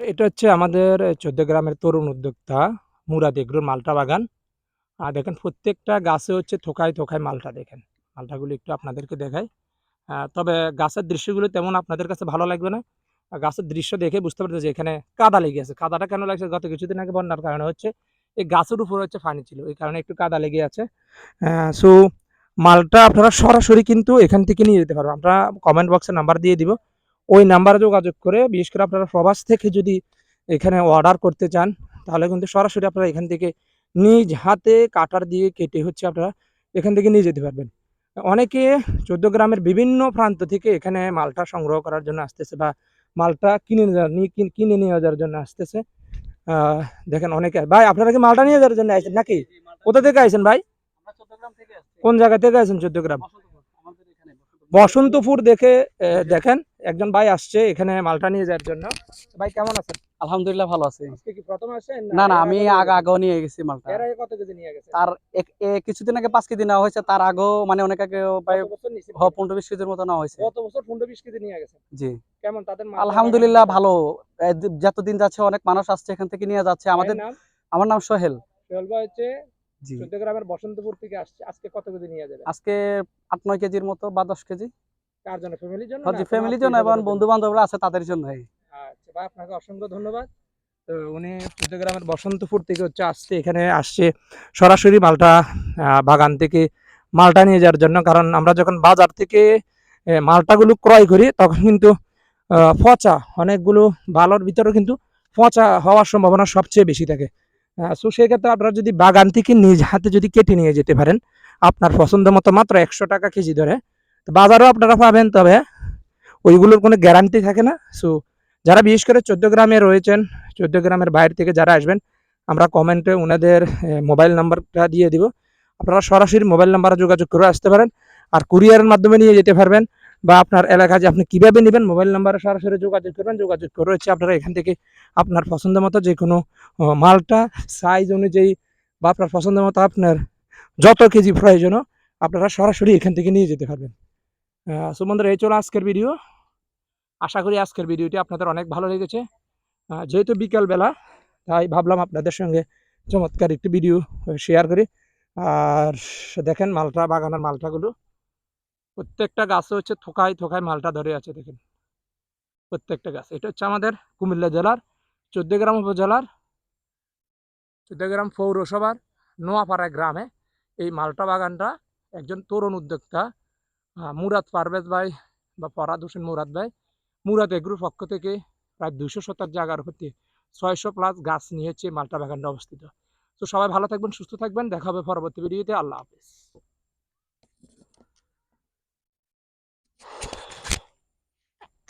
এটা হচ্ছে আমাদের ১৪ গ্রামের তরুণ উদ্যোক্তা মুরাদ এগ্রোর মালটা বাগান। দেখেন প্রত্যেকটা গাছে হচ্ছে থোকায়, থোকায় মালটা দেখেন। মালটাগুলো একটু আপনাদেরকে দেখাই। তবে গাছের দৃশ্যগুলো তেমন আপনাদের কাছে ভালো লাগবে না। গাছের দৃশ্য দেখে বুঝতে পারতেছি যে এখানে কাদা লেগে আছে। কাদাটা কেন লাগছে? গত কিছুদিন আগে বন্যার কারণে হচ্ছে এই গাছের উপরে হচ্ছে পানি ছিল। এই কারণে একটু কাদা লেগে আছে। সো মালটা আপনারা সরাসরি কিন্তু এখান থেকে নিয়ে যেতে পারবেন। আমরা কমেন্ট বক্সে নাম্বার দিয়ে দিব। ওই নাম্বারে যোগাযোগ করে বিশেষ করে আপনারা প্রবাস থেকে যদি এখানে অর্ডার করতে চান, তাহলে কিন্তু সরাসরি আপনারা এখান থেকে নিজ হাতে কাটার দিয়ে কেটে হচ্ছে আপনারা এখান থেকে নিয়ে যেতে পারবেন। অনেকে ১৪ গ্রামের বিভিন্ন প্রান্ত থেকে এখানে মালটা সংগ্রহ করার জন্য আসতেছে বা মালটা কিনে নিয়ে যাওয়ার জন্য আসতেছে। আ দেখেন অনেকে ভাই আপনারা কি মালটা নিয়ে যাওয়ার জন্য আইছেন নাকি? কোথা থেকে আইছেন ভাই? কোন জায়গা থেকে আইছেন ১৪ গ্রাম? বসন্তপুর দেখে দেখেন একজন ভাই আসছে এখানে মালটা নিয়ে যাওয়ার জন্য। ভাই কেমন আছেন? আলহামদুলিল্লাহ ভালো আছি। আজকে কি ১ম আসেন না, না না, এর আমি আগেও নিয়ে গেছেন? আগেও নিয়ে গেছি মালটা। এর আগে কত কেজি নিয়ে গেছেন? তার কিছুদিন আগে ৫ কেজি নেওয়া হয়েছে। তার আগেও মানে অনেক আগেও প্রায় গত বছর নিছেন ১৫-২০ কেজির মতো নেওয়া হয়েছে। গত বছর ১৫-২০ কেজি নিয়ে গেছেন। জি। কেমন তাদের মালটা বাগানের আলহামদুলিল্লাহ বিষয়? ভালো। যতদিন যাচ্ছে অনেক মানুষ আসছে এখান থেকে নিয়ে যাচ্ছে। ভাইয়ের নাম? আমার নাম সোহেল। সোহেল ভাই হচ্ছে জি। ১৪ গ্রামের বসন্তপুর থেকে আসছে। আজকে কত কেজি নিয়ে যাবেন? আজকে ৮-৯ কেজির মতো বা ১০ কেজি। কার জন্য? ফ্যামিলির জন্য না জি, কোনো ফ্যামিলির জন্য এবং আত্মীয়-স্বজনের জন্য? বন্ধু-বান্ধবরা আছে তাদের জন্যই। আচ্ছা ভাই আপনাকে অসংখ্য ধন্যবাদ। তো উনি ১৪ গ্রামের বসন্তপুর থেকে হচ্ছে আসছে এখানে আসছে সরাসরি মালটা বাগান থেকে মালটা নিয়ে যাওয়ার জন্য। কারণ আমরা যখন বাজার থেকে মালটাগুলো ক্রয় করি তখন কিন্তু পচা অনেকগুলো ভালোর ভিতরেও কিন্তু পচা হওয়ার সম্ভাবনা সবচেয়ে বেশি থাকে। সো সেক্ষেত্রে আপনারা যদি বাগান থেকে নিজ হাতে যদি কেটে নিয়ে যেতে পারেন, আপনার পছন্দ মতো মাত্র ৳১০০ কেজি ধরে। তো বাজারেও আপনারা পাবেন তবে ওইগুলোর কোনো গ্যারান্টি থাকে না। সো যারা বিশেষ করে ১৪ গ্রামে রয়েছেন, ১৪ গ্রামের বাইরে থেকে যারা আসবেন, আমরা কমেন্টে উনাদের মোবাইল নাম্বারটা দিয়ে দিব। আপনারা সরাসরি মোবাইল নাম্বারে যোগাযোগ করে আসতে পারেন। আর কুরিয়ারের মাধ্যমে নিয়ে যেতে পারবেন বা আপনার এলাকায় যে আপনি কিভাবে নিবেন মোবাইল নাম্বারে সরাসরি যোগাযোগ করবেন। যোগাযোগ করে হচ্ছে আপনারা এখান থেকে আপনার পছন্দ মতো যেকোনো মালটা সাইজ অনুযায়ী বা আপনার পছন্দ মতো আপনার যত কেজি প্রয়োজনও আপনারা সরাসরি এখান থেকে নিয়ে যেতে পারবেন। সো বন্ধুরা এই ছিল আজকের ভিডিও। আশা করি আজকের ভিডিওটি আপনাদের অনেক ভালো লেগেছে। যেহেতু বিকালবেলা তাই ভাবলাম আপনাদের সঙ্গে চমৎকার একটি ভিডিও শেয়ার করি। আর দেখেন মালটা বাগানের মালটাগুলো প্রত্যেকটা গাছে হচ্ছে থোকায়, থোকায় মালটা ধরে আছে দেখেন। প্রত্যেকটা গাছ। এটা হচ্ছে আমাদের কুমিল্লা জেলার ১৪ গ্রাম উপজেলার ১৪ গ্রাম পৌরসভার নোয়াপাড়া গ্রামে এই মালটা বাগানটা একজন তরুণ উদ্যোক্তা মুরাদ পারভেজ ভাই বা ফরহাদ হোসেন মুরাদ ভাই, মুরাদ এগ্রোর পক্ষ থেকে প্রায় ২০০ শতক জায়গার প্রতি ৬০০ প্লাস গাছ নিয়ে হচ্ছে মালটা বাগানটা অবস্থিত। তো সবাই ভালো থাকবেন, সুস্থ থাকবেন। দেখা হবে পরবর্তী ভিডিওতে। আল্লাহ হাফেজ।